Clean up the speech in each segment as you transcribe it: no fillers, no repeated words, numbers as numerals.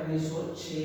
1906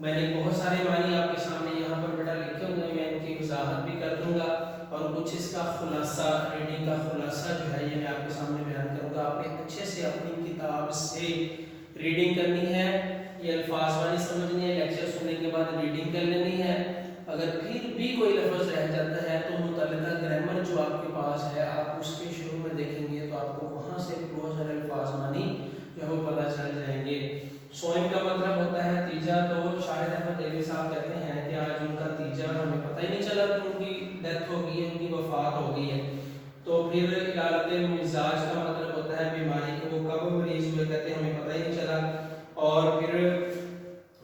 میں نے بہت سارے معنی آپ کے سامنے یہاں پر بیٹا لکھے ہوئے ہیں، میں ان کی وضاحت بھی کر دوں گا اور کچھ اس کا خلاصہ، ریڈنگ کا خلاصہ جو ہے یہ میں آپ کے سامنے بیان کروں گا۔ آپ نے اچھے سے اپنی کتاب سے ریڈنگ کرنی ہے، یہ الفاظ وانی سمجھنی ہے، لیکچر سننے کے بعد ریڈنگ کر لینی ہے۔ اگر پھر بھی کوئی لفظ رہ جاتا ہے تو متعلقہ گرامر جو آپ کے پاس ہے آپ اس کے شروع میں دیکھیں گے تو آپ کو وہاں سے بہت سارے الفاظ معنی جو ہے وہ پتہ چل جائیں گے۔ سوئم کا مطلب ہوتا ہے تیجا، تو شاہد احمد دہلوی صاحب کہتے ہیں کہ آج ان کا تیجا ہمیں پتہ ہی نہیں چلا کہ ان کی ڈیتھ ہو گئی ہے، ان کی وفات ہو گئی ہے۔ تو پھر علالت مزاج کا مطلب ہوتا ہے بیماری کہ وہ کب مریض ہوئے، کہتے ہیں ہمیں پتہ ہی نہیں چلا۔ اور پھر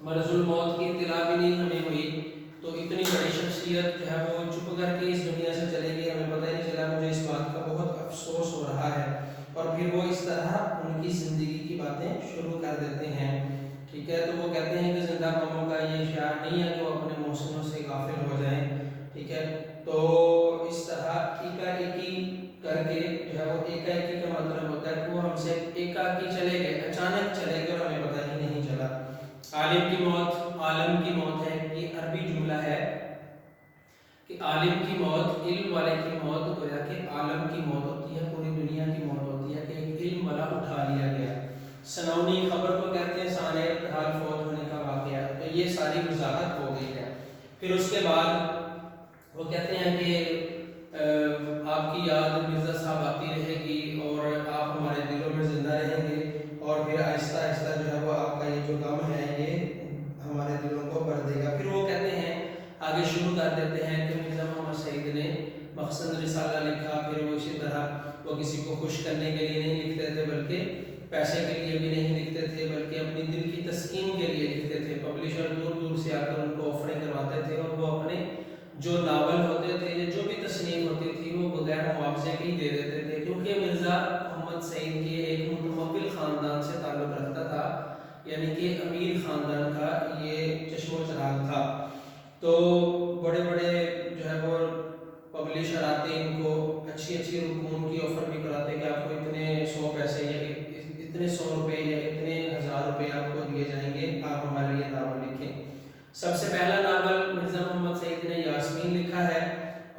مرض الموت کی اطلاع بھی نہیں ہمیں ہوئی، تو اتنی بڑی شخصیت جو ہے وہ چھپ کر کے اس دنیا سے چلے گئی، ہمیں پتہ ہی نہیں چلا، مجھے اس بات کا بہت افسوس ہو رہا ہے۔ اور پھر وہ اس طرح ان کی زندگی کی باتیں شروع کر دیتے ہیں، ٹھیک ہے۔ تو وہ کہتے ہیں کہ زندہ قوموں کا یہ شعار نہیں ہے کہ وہ اپنے محسنوں سے غافل ہو جائیں، ٹھیک ہے۔ تو اس طرح ایکا ایکی کر کے جو ہے وہ ایکا ایکی کا مطلب ہوتا ہے کہ وہ ہم سے ایکاکی چلے گئے، اچانک چلے گئے اور ہمیں پتہ ہی نہیں چلا۔ عالم کی موت، عالم کی موت ہے، یہ عربی جملہ ہے کہ عالم کی موت، علم والے کی موت، گویا کہ عالم کی موت ہوتی ہے، پوری دنیا کی موت ہوتی ہے کہ ایک علم والا اٹھا لیا گیا۔ سنونی خبر کو کہتے ہیں سانع حال فوت ہونے کا واقعہ، تو یہ ساری وضاحت ہو گئی ہے۔ پھر اس کے بعد وہ کہتے ہیں کہ آپ کی یاد مرزا صاحب آتی رہے گی اور آپ ہمارے دلوں میں زندہ رہیں گے، اور پھر آہستہ آہستہ جو ہے وہ آپ کا یہ جو غم ہے یہ ہمارے دلوں کو بھر دے گا۔ پھر وہ کہتے ہیں آگے شروع کر دیتے ہیں کہ مرزا محمد سعید نے مقصد رسالہ لکھا، پھر وہ اسی طرح وہ کسی کو خوش کرنے کے لیے نہیں لکھتے تھے، بلکہ پیسے کے لیے بھی نہیں لکھتے تھے، بلکہ اپنی دل کی تسکین کے لیے لکھتے تھے۔ پبلشر دور دور سے آ کر ان کو آفریں کرواتے تھے اور وہ اپنے جو ناول ہوتے تھے یا جو بھی تصنیف ہوتی تھی وہ بغیر معاوضے کے ہی دے دیتے تھے، کیونکہ مرزا محمد سعید کے ایک متمول خاندان سے تعلق رکھتا تھا، یعنی کہ امیر خاندان کا یہ چشم و چراغ تھا۔ تو بڑے بڑے جو ہے وہ پبلشر آتے ان کو اچھی اچھی رقوم کی آفر بھی کراتے کہ آپ کو اتنے 100 پیسے یا اتنے 100 روپے یا اتنے 1000 روپے آپ کو دیے جائیں گے، آپ ہمارے لیے ناول لکھیں۔ سب سے پہلا ناول مرزا محمد سعید نے یاسمین لکھا ہے،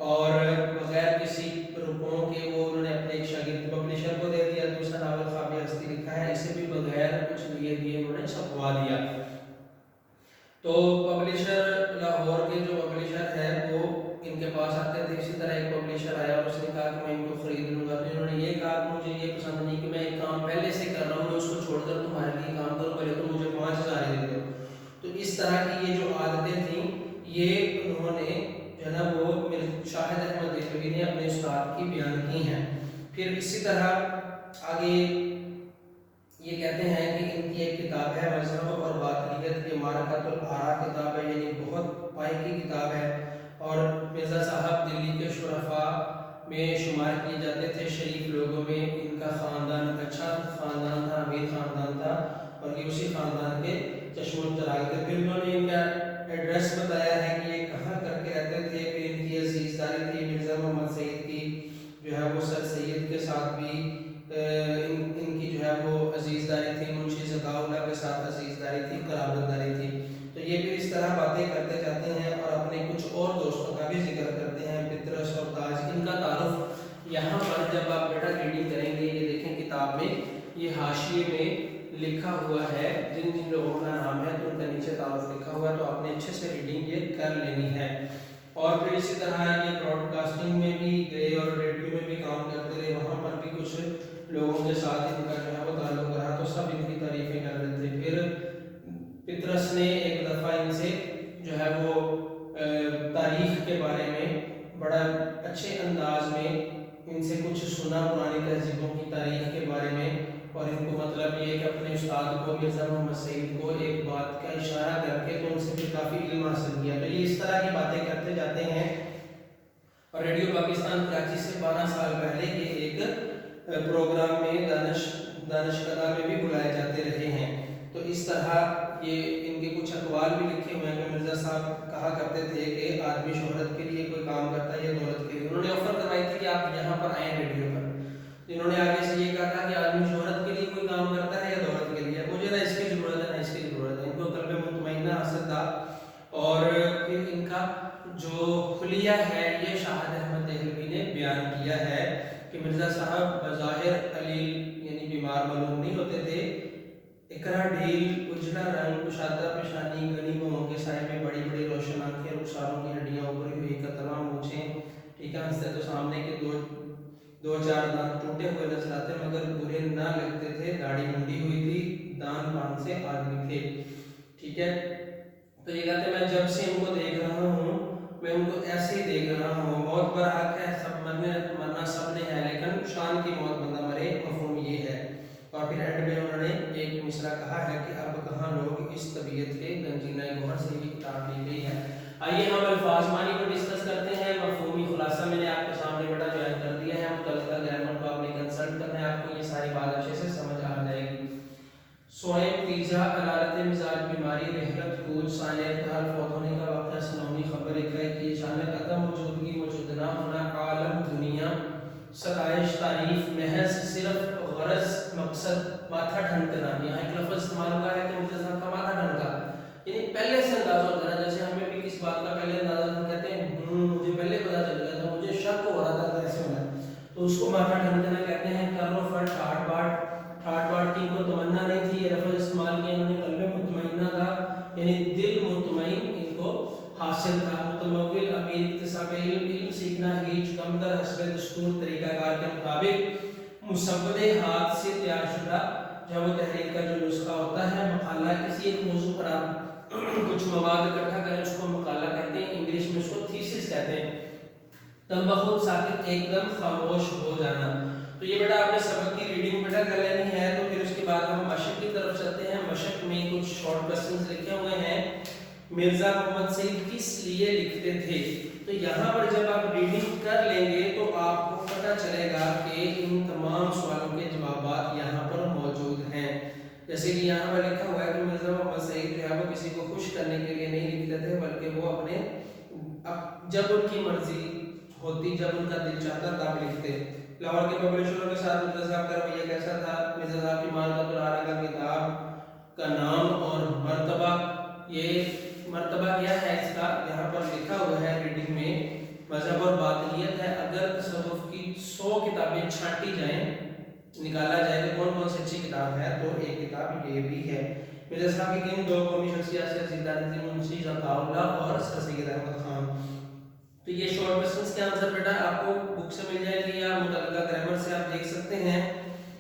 اور بغیر کسی روپوں کے وہ انہوں نے اپنے ایک شاگرد پبلشر کو دے دیا۔ دوسرا ناول خواب ہستی لکھا ہے، اسے بھی بغیر کچھ لیے دیے انہوں نے چھپوا دیا۔ تو پبلشر لاہور کے جو پبلشر ہے وہ ان کے پاس آتے تھے، اسی طرح ایک پبلشر آیا اور اس نے کہا کہ میں ان کو خرید لوں گا، تو انہوں نے یہ کہا کہ مجھے یہ پسند نہیں کہ میں ایک کام پہلے سے کر رہا ہوں، میں اس کو چھوڑ کر تمہارے لیے کام کروں، پہلے تو مجھے 5000 دے دو۔ تو اس طرح کی یہ جو عادتیں تھیں یہ انہوں نے جو ہے نا وہ شاہد احمد دہلوی نے اپنے استاد کی بیان کی ہیں۔ پھر اسی طرح آگے یہ کہتے ہیں کہ ان کی ایک کتاب ہے مذہب اور باطنیت، یہ معرکۃ الآراء کتاب ہے، یعنی بہت پائی کی کتاب ہے، اور مرزا صاحب دلی کے شرفاء میں شمار کیے جاتے تھے، شریف لوگوں میں۔ ان کا خاندان اچھا خاندان تھا، امیر خاندان تھا، اور یہ اسی خاندان کے چشم و چراغ تھے۔ پھر انہوں نے ان کا ایڈریس بتایا ہے کہ یہ کہاں کر کے رہتے تھے، پھر ان کی عزیزداری تھی مرزا محمد سعید کی جو ہے وہ سر سید کے ساتھ بھی ان کی جو ہے وہ عزیزداری تھی، منشی ذکاء اللہ کے ساتھ عزیزداری تھی، قرابت داری تھی۔ تو یہ پھر اس طرح باتیں کرتے جاتے ہیں اور اپنے کچھ اور دوستوں کا بھی ذکر کرتے ہیں، پطرس اور تاج۔ ان کا تعارف یہاں پر جب آپ بیٹا ریڈنگ کریں گے یہ دیکھیں کتاب میں یہ حاشیے میں لکھا ہوا ہے جن جن لوگوں کا نام ہے تو ان کا نیچے تعارف لکھا ہوا ہے، تو آپ نے اچھے سے ریڈنگ یہ کر لینی ہے۔ اور پھر اسی طرح یہ براڈ کاسٹنگ میں بھی گئے اور ریڈیو میں بھی کام کرتے رہے، وہاں پر بھی کچھ لوگوں کے ساتھ ان کا جو ہے وہ تعلق رہا، تو سب ان کی تعریفیں کر رہے تھے۔ پھر پطرس نے ایک دفعہ ان سے جو ہے وہ تاریخ کے بارے میں بڑا اچھے انداز میں ان سے کچھ سنا، پرانی تہذیبوں کی تاریخ کے بارے میں، اور ان کو مطلب یہ کہ اپنے استاد کو مرزا محمد سعید کو ایک بات کا اشارہ کر کے تو ان سے بھی کافی علم حاصل کیا۔ تو یہ اس طرح کی باتیں کرتے جاتے ہیں، اور ریڈیو پاکستان کراچی سے 12 سال پہلے یہ ایک پروگرام میں دانش کدہ میں بھی بلائے جاتے رہے ہیں۔ تو اس طرح یہ ان کے کچھ اقوال بھی لکھے ہوئے ہیں کہ مرزا صاحب کہا کرتے تھے کہ آدمی شہرت کے لیے کوئی کام کرتا ہے یا دولت کے لیے۔ انہوں نے آفر کروائی تھی کہ آپ یہاں پر آئیں ریڈیو پر، انہوں نے آگے سے یہ کہا تھا کہ آدمی شہرت کے لیے کوئی کام کرتا ہے یا دولت کے لیے، مجھے نہ اس کی ضرورت ہے نہ اس کی ضرورت ہے۔ ان کو قلب مطمئنہ حاصل تھا جو حلیہ ہے یہ شاہد احمد دہلوی نے بیان کیا ہے کہ مرزا صاحب بظاہر علیل یعنی بیمار معلوم نہیں ہوتے تھے، اکرا ڈھیل، اجلا رنگ، کشادہ پیشانی، گنی منہوں کے سائے میں بڑی بڑی روشن آنکھیں، رخساروں کی ہڈیاں ابھری ہوئی کترواں مونچھیں، ٹھیک ہے، ہنستے تو سامنے کے دو چار دانت ٹوٹے ہوئے نظر آتے مگر برے نہ لگتے تھے، داڑھی منڈی ہوئی تھی، دان پان سے آدمی تھے، ٹھیک ہے۔ تو یہ کہتے ہیں میں جب سے ان کو دیکھ رہا ہوں میں ان کو ایسے ہی دیکھ رہا ہوں، موت پر حق ہے، سب مرنا سب نے ہے، لیکن شان کی موت بندہ مرے، مفہوم یہ ہے۔ اور پھر اینڈ میں انہوں نے ایک مصرع کہا ہے کہ اب کہاں لوگ اس طبیعت کے گنجینہ گوہر سے یہ کتاب لی گئی ہے۔ آئیے ہم الفاظ معنی کو ڈسکس کرتے ہیں۔ مفہومی خلاصہ میں نے آپ کے سامنے بیٹا بیان کر دیا ہے، متعلقہ گرامر کو آپ نے کنسلٹ کرنا ہے، آپ کو یہ ساری بات اچھے سے سمجھ آ جائے گی۔ سوئے تیجا، علالت مزاج، بیماری، رحلت، کوچ، ثانیہ ارتحال، فوت ہونے کا وقت، سنونی خبر، اکرائی کی اچانک عدم موجودگی، موجود نہ ہونا، عالم، دنیا، ستائش، تعریف، محض، صرف، غرض، مقصد، ماتھا ڈھنکنا۔ یہاں ایک لفظ استعمال ہوا ہے کہ مرزا صاحب کا ماتھا ڈھنکا، یعنی پہلے سے اندازہ ہوتا ہے، جیسے ہمیں بھی کس بات کا پہلے اندازہ ہم کہتے ہیں مجھے پہلے پتا چل گیا تھا، مجھے شک ہو رہا تھا کیسے ہونا ہے، تو اس کو ماتھا ڈھنکنا کہتے ہیں۔ کرو فٹ، ٹھاٹ باٹ، ٹھاٹ باٹ کی ان کو تمنا نہیں تھی، یہ لفظ استعمال کیا انہوں نے، قلب مطمئنہ تھا، یعنی دل مطمئن ان کو حاصل تھا۔ متمول، امیر، اکتساب علم، علم سیکھنا، ہیچ، کم در، حسب دستور، طریقہ کار کے مطابق، مسودے ہاتھ سے تیار شدہ، جب وہ تحریر کا جو نسخہ ہوتا ہے، مقالہ کسی ایک موضوع پر آپ کچھ مواد اکٹھا کریں اس کو مقالہ کہتے ہیں، انگلش میں اس کو تھیسس کہتے ہیں۔ تم بخود ساکت، ایک دم خاموش ہو جانا۔ تو یہ بیٹا آپ نے سبق کی ریڈنگ بیٹا کر لینی ہے، تو پھر اس کے بعد ہم مشق کی طرف چلتے ہیں۔ مشق میں کچھ شارٹ کوسچنز لکھے ہوئے ہیں۔ مرزا محمد سعید کس لیے لکھتے تھے؟ تو یہاں پر جب آپ ریڈنگ کر لیں گے تو آپ کو پتہ چلے گا کہ ان تمام سوالوں کے جوابات یہاں پر موجود ہیں۔ جیسے کہ یہاں پر لکھا ہوا ہے کہ مرزا محمد سعید جو ہے وہ کسی کو خوش کرنے کے لیے نہیں لکھتے تھے، بلکہ وہ اپنے جب ان کی مرضی ہوتی، جب ان کا دل چاہتا تب لکھتے۔ لاہور کے پبلشروں کے ساتھ مرزا صاحب کا رویہ کیسا تھا؟ مرزا صاحب کی مانزلۃ العالیٰ کا کتاب کا نام اور مرتبہ، یہ مرتبہ کیا ہے اس کا یہاں پر لکھا ہوا ہے ریڈنگ میں، مذہب اور باطنیت ہے۔ اگر تصوف کی 100 کتابیں چھانٹی جائیں، نکالا جائے کہ کون کون سی اچھی کتاب ہے، تو ایک کتاب یہ بھی ہے۔ مرزا صاحب کی کن دو قومی شخصیات سے سیدہ نظیم منشی، عطاء اللہ اور سر سید احمد خان۔ تو یہ شارٹ کوسچنز کے آنسر بیٹا آپ کو بک سے مل جائے گی یا متعلقہ گرامر سے آپ دیکھ سکتے ہیں،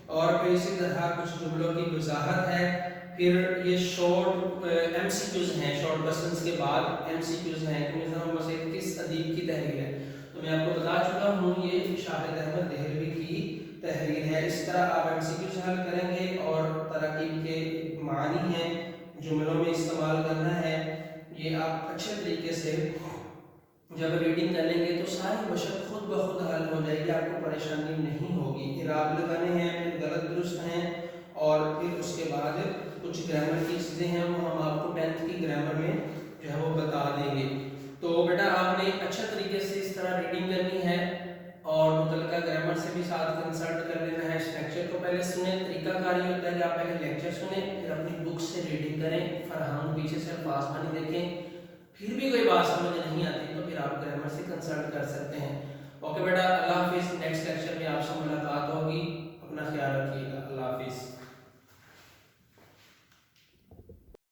اور پھر اسی طرح کچھ جملوں کی وضاحت ہے۔ پھر یہ شارٹ ایم سی کیوز ہیں، شارٹ کوسچنز کے بعد ایم سی کیوز ہیں کہ مرزا محمد سعید کس ادیب کی تحریر ہے، تو میں آپ کو بتا چکا ہوں یہ شاہد احمد دہلوی کی تحریر ہے۔ اس طرح آپ ایم سی کیوز حل کریں گے، اور تراکیب کے معنی ہیں، جملوں میں استعمال کرنا ہے، یہ آپ اچھے طریقے سے جب ریڈنگ کر لیں گے تو ساری مشق خود بخود حل ہو جائے گی، آپ کو پریشانی نہیں ہوگی۔ اعراب لگانے ہیں، پھر غلط درست ہیں، اور پھر اس کے بعد کچھ گرامر کی چیزیں ہیں وہ ہم آپ کو 10th کی گرامر میں جو ہے وہ بتا دیں گے۔ تو بیٹا آپ نے اچھا طریقے سے اس طرح ریڈنگ کرنی ہے، اور متعلقہ گرامر سے بھی ساتھ کنسلٹ کر لینا ہے۔ اس لیکچر کو پہلے سنیں، طریقہ کار یہ ہوتا ہے کہ آپ پہلے لیکچر سنیں، پھر اپنی بک سے ریڈنگ کریں، فرہنگ پیچھے سے الفاظ معنی دیکھیں، پھر بھی کوئی بات سمجھ نہیں آتی تو پھر آپ گرامر سے کنسلٹ کر سکتے ہیں۔ اوکے بیٹا، اللہ حافظ، نیکسٹ لیکچر میں آپ سے ملاقات ہوگی، اپنا خیال رکھیے گا، اللہ حافظ۔